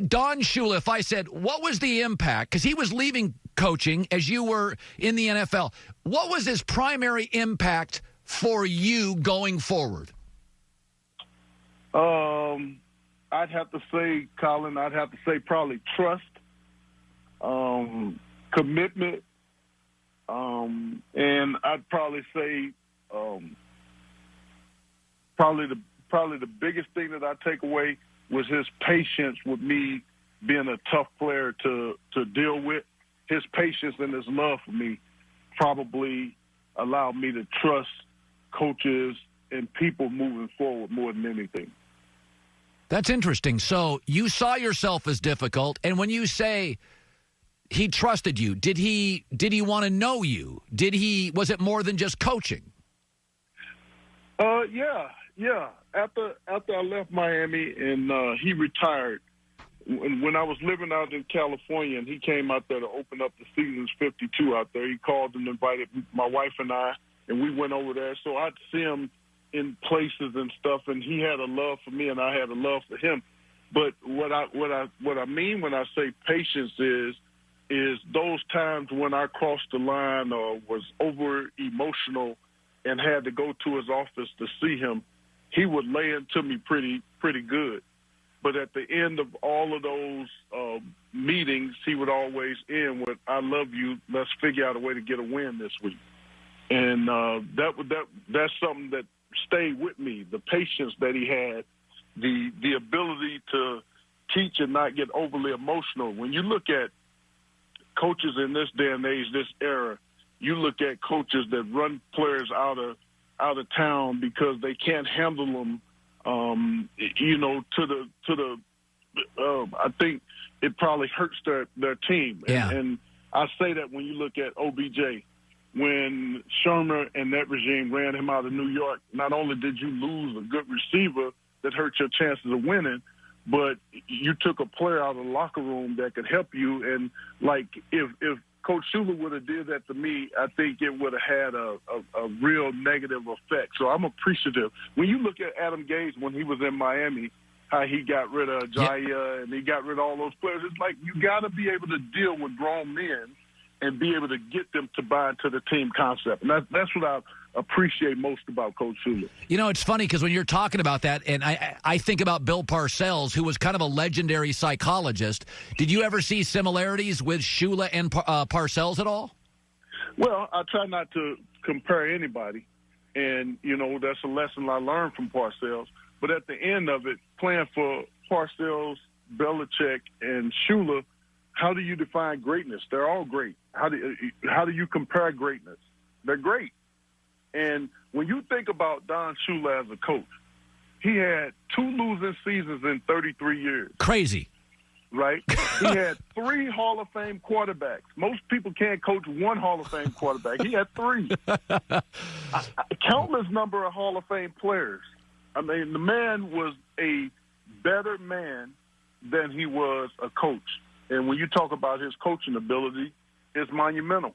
Don Shula, if I said, what was the impact? Because he was leaving coaching as you were in the NFL. What was his primary impact for you going forward? I'd have to say, Colin, probably trust, commitment, and I'd probably say probably the biggest thing that I take away was his patience with me being a tough player to deal with. His patience and his love for me probably allowed me to trust coaches and people moving forward more than anything. That's interesting. So you saw yourself as difficult, and when you say he trusted you, did he want to know you? Was it more than just coaching? Yeah. After I left Miami and he retired, when I was living out in California and he came out there to open up the Seasons 52 out there, he called and invited my wife and I, and we went over there. So I'd see him in places and stuff, and he had a love for me and I had a love for him. But what I mean when I say patience is those times when I crossed the line or was over emotional and had to go to his office to see him, he would lay into me pretty good. But at the end of all of those meetings, he would always end with, "I love you. Let's figure out a way to get a win this week." And that's something that stayed with me. The patience that he had, the ability to teach and not get overly emotional. When you look at coaches in this day and age, this era, you look at coaches that run players out of town because they can't handle them. I think it probably hurts their team. Yeah. And I say that when you look at OBJ, when Shermer and that regime ran him out of New York, not only did you lose a good receiver that hurt your chances of winning, but you took a player out of the locker room that could help you. And, like, if Coach Shula would have did that to me, I think it would have had a real negative effect. So I'm appreciative. When you look at Adam Gase when he was in Miami, how he got rid of Jaya and he got rid of all those players, it's like you got to be able to deal with grown men and be able to get them to buy into the team concept. And that's what I appreciate most about Coach Shula. You know, it's funny because when you're talking about that, and I think about Bill Parcells, who was kind of a legendary psychologist. Did you ever see similarities with Shula and Parcells at all? Well, I try not to compare anybody. And, that's a lesson I learned from Parcells. But at the end of it, playing for Parcells, Belichick, and Shula, how do you define greatness? They're all great. How do you compare greatness? They're great. And when you think about Don Shula as a coach, he had 2 losing seasons in 33 years. Crazy. Right? He had 3 Hall of Fame quarterbacks. Most people can't coach 1 Hall of Fame quarterback. He had 3. Countless number of Hall of Fame players. I mean, the man was a better man than he was a coach. And when you talk about his coaching ability, it's monumental.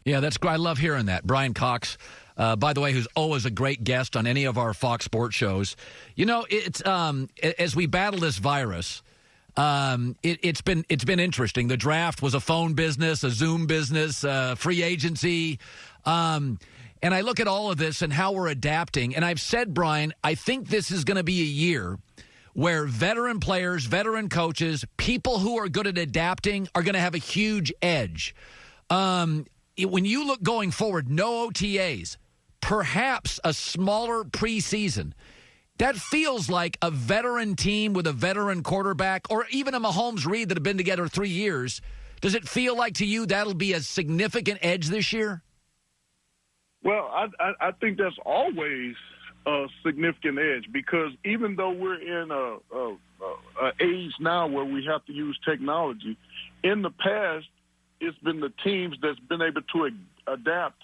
Yeah, that's great. I love hearing that. Bryan Cox, by the way, who's always a great guest on any of our Fox Sports shows. It's as we battle this virus, it's been interesting. The draft was a phone business, a Zoom business, free agency. And I look at all of this and how we're adapting. And I've said, Bryan, I think this is going to be a year where veteran players, veteran coaches, people who are good at adapting are going to have a huge edge. When you look going forward, no OTAs, perhaps a smaller preseason, that feels like a veteran team with a veteran quarterback, or even a Mahomes-Reed that have been together 3 years. Does it feel like to you that'll be a significant edge this year? Well, I think that's always a significant edge, because even though we're in a age now where we have to use technology, in the past it's been the teams that's been able to adapt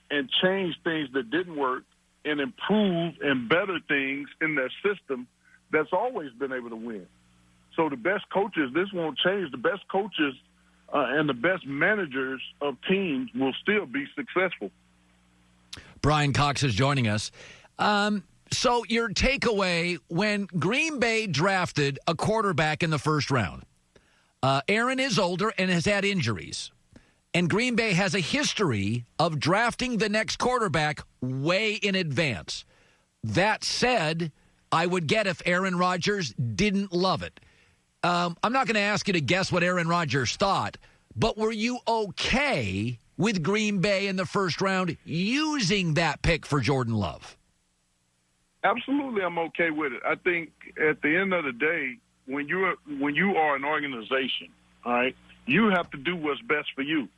and change things that didn't work and improve and better things in their system that's always been able to win. So the best coaches, this won't change. The best coaches and the best managers of teams will still be successful. Bryan Cox is joining us. So your takeaway, when Green Bay drafted a quarterback in the first round, Aaron is older and has had injuries. And Green Bay has a history of drafting the next quarterback way in advance. That said, I would get if Aaron Rodgers didn't love it. I'm not going to ask you to guess what Aaron Rodgers thought, but were you okay with Green Bay in the first round using that pick for Jordan Love? Absolutely, I'm okay with it. I think at the end of the day, when you are an organization, all right, you have to do what's best for you.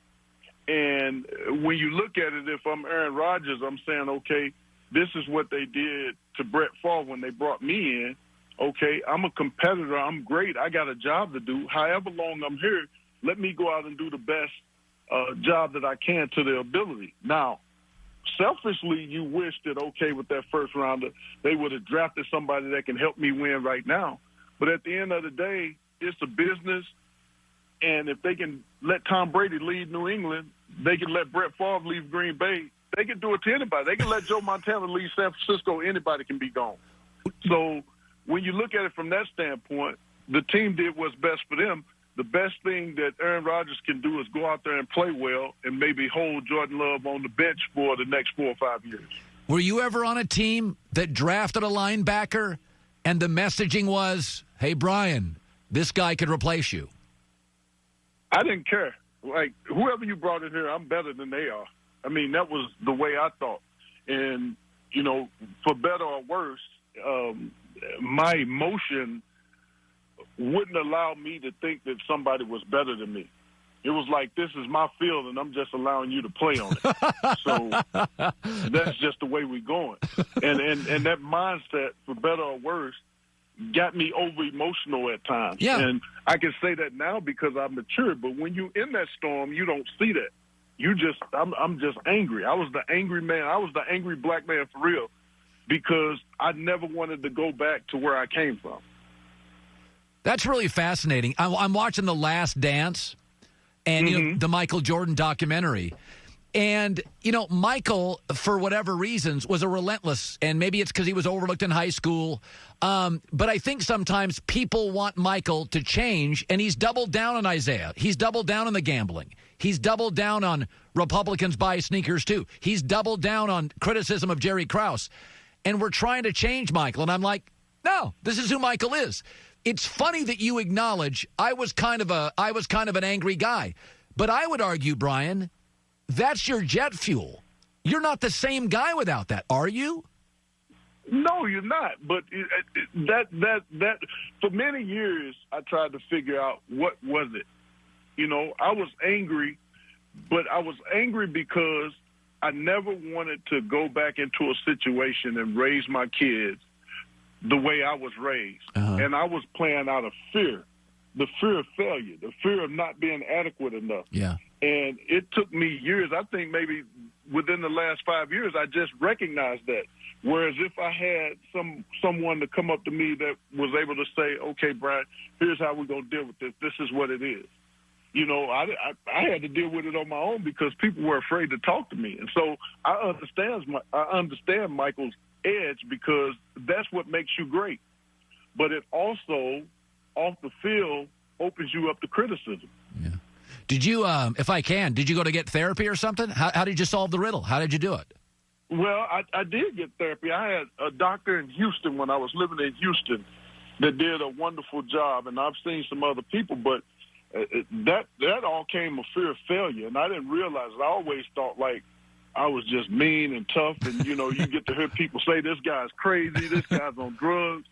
And when you look at it, if I'm Aaron Rodgers, I'm saying, okay, this is what they did to Brett Favre when they brought me in. Okay, I'm a competitor. I'm great. I got a job to do. However long I'm here, let me go out and do the best job that I can to their ability. Now, selfishly, you wish that, okay, with that first rounder, they would have drafted somebody that can help me win right now. But at the end of the day, it's a business, and if they can let Tom Brady lead New England, they can let Brett Favre leave Green Bay. They can do it to anybody. They can let Joe Montana leave San Francisco. Anybody can be gone. So when you look at it from that standpoint, the team did what's best for them. The best thing that Aaron Rodgers can do is go out there and play well and maybe hold Jordan Love on the bench for the next 4 or 5 years. Were you ever on a team that drafted a linebacker and the messaging was, hey, Bryan, this guy could replace you? I didn't care. Like, whoever you brought in here, I'm better than they are. I mean, that was the way I thought. And, you know, for better or worse, my emotion wouldn't allow me to think that somebody was better than me. It was like, this is my field, and I'm just allowing you to play on it. So that's just the way we're going. And that mindset, for better or worse, got me over-emotional at times. Yeah. And I can say that now because I've matured. But when you're in that storm, you don't see that. I'm just angry. I was the angry man. I was the angry black man for real because I never wanted to go back to where I came from. That's really fascinating. I'm watching The Last Dance and you know, the Michael Jordan documentary. And, you know, Michael, for whatever reasons, was a relentless, and maybe it's because he was overlooked in high school. But I think sometimes people want Michael to change, and he's doubled down on Isaiah. He's doubled down on the gambling. He's doubled down on Republicans buy sneakers, too. He's doubled down on criticism of Jerry Krause. And we're trying to change Michael. And I'm like, no, this is who Michael is. It's funny that you acknowledge I was kind of an angry guy. But I would argue, Bryan, that's your jet fuel. You're not the same guy without that, are you? No, you're not. But that for many years, I tried to figure out what was it. You know, I was angry, but I was angry because I never wanted to go back into a situation and raise my kids the way I was raised. And I was playing out of fear, the fear of failure, the fear of not being adequate enough. Yeah. And it took me years. I think maybe within the last 5 years, I just recognized that. Whereas if I had someone to come up to me that was able to say, okay, Bryan, here's how we're going to deal with this. This is what it is. You know, I had to deal with it on my own because people were afraid to talk to me. And so I understand Michael's edge because that's what makes you great. But it also, off the field, opens you up to criticism. Yeah. Did you, if I can, did you go to get therapy or something? How did you solve the riddle? How did you do it? Well, I did get therapy. I had a doctor in Houston when I was living in Houston that did a wonderful job, and I've seen some other people, but that all came of fear of failure, and I didn't realize it. I always thought, like, I was just mean and tough, and, you know, you get to hear people say, this guy's crazy, this guy's on drugs.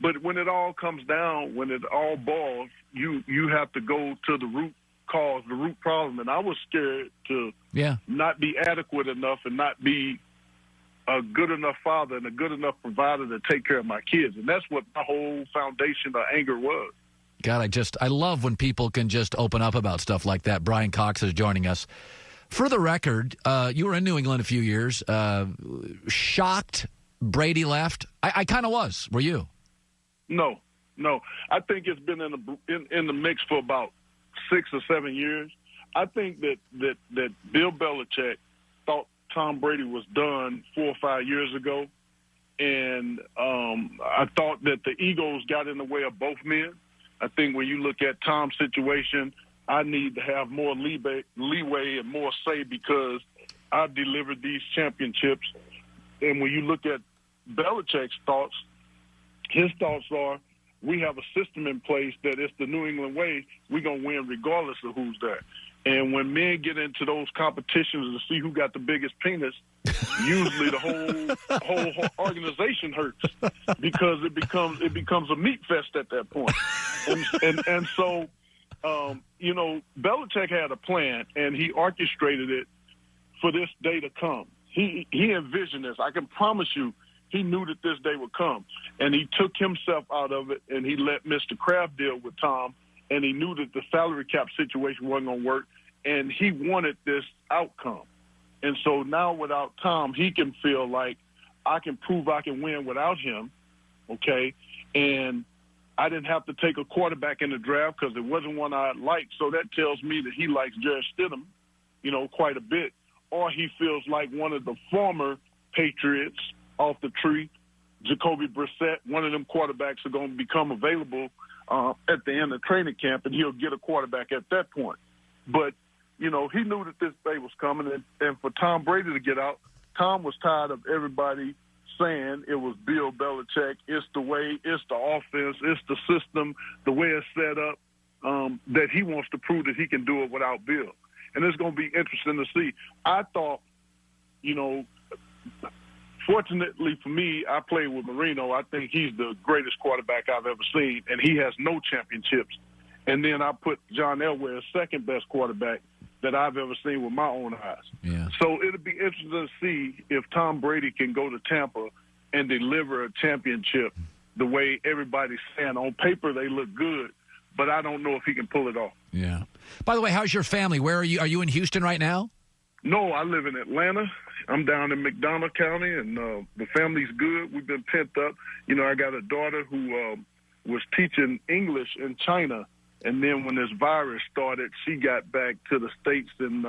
But when it all comes down, when it all boils, you have to go to the root cause, the root problem. And I was scared to not be adequate enough and not be a good enough father and a good enough provider to take care of my kids. And that's what my whole foundation of anger was. God, I love when people can just open up about stuff like that. Bryan Cox is joining us. For the record, you were in New England a few years. Shocked Brady left? I kind of was. Were you? No. I think it's been in the mix for about 6 or 7 years. I think that Bill Belichick thought Tom Brady was done 4 or 5 years ago, And I thought that the egos got in the way of both men. I think when you look at Tom's situation, I need to have more leeway and more say because I delivered these championships. And when you look at Belichick's thoughts, his thoughts are, we have a system in place that it's the New England way. We're going to win regardless of who's there. And when men get into those competitions to see who got the biggest penis, usually the whole organization hurts because it becomes a meat fest at that point. And so, Belichick had a plan, and he orchestrated it for this day to come. He envisioned this. I can promise you, he knew that this day would come, and he took himself out of it, and he let Mr. Kraft deal with Tom, and he knew that the salary cap situation wasn't going to work, and he wanted this outcome. And so now without Tom, he can feel like I can prove I can win without him, okay? And I didn't have to take a quarterback in the draft because it wasn't one I liked, so that tells me that he likes Jarrett Stidham, quite a bit. Or he feels like one of the former Patriots off the tree, Jacoby Brissett, one of them quarterbacks are going to become available at the end of training camp, and he'll get a quarterback at that point. But, he knew that this day was coming, and for Tom Brady to get out, Tom was tired of everybody saying it was Bill Belichick, it's the way, it's the offense, it's the system, the way it's set up, that he wants to prove that he can do it without Bill. And it's going to be interesting to see. I thought, fortunately for me, I played with Marino. I think he's the greatest quarterback I've ever seen, and he has no championships. And then I put John Elway as second best quarterback that I've ever seen with my own eyes. Yeah. So it'll be interesting to see if Tom Brady can go to Tampa and deliver a championship the way everybody's saying. On paper, they look good, but I don't know if he can pull it off. Yeah. By the way, how's your family? Where are you? Are you in Houston right now? No, I live in Atlanta. I'm down in McDonough County, and the family's good. We've been pent up. I got a daughter who was teaching English in China, and then when this virus started, she got back to the States in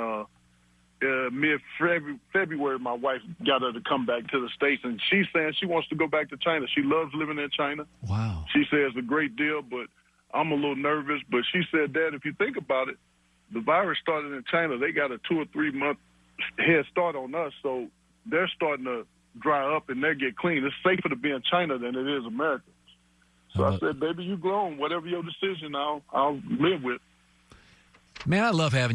mid-February. My wife got her to come back to the States, and she's saying she wants to go back to China. She loves living in China. Wow. She says it's a great deal, but I'm a little nervous. But she said, Dad, if you think about it, the virus started in China. They got a 2 or 3 month head start on us, so they're starting to dry up and they get clean. It's safer to be in China than it is America. So I said, baby, you grown. Whatever your decision, I'll live with. Man, I love having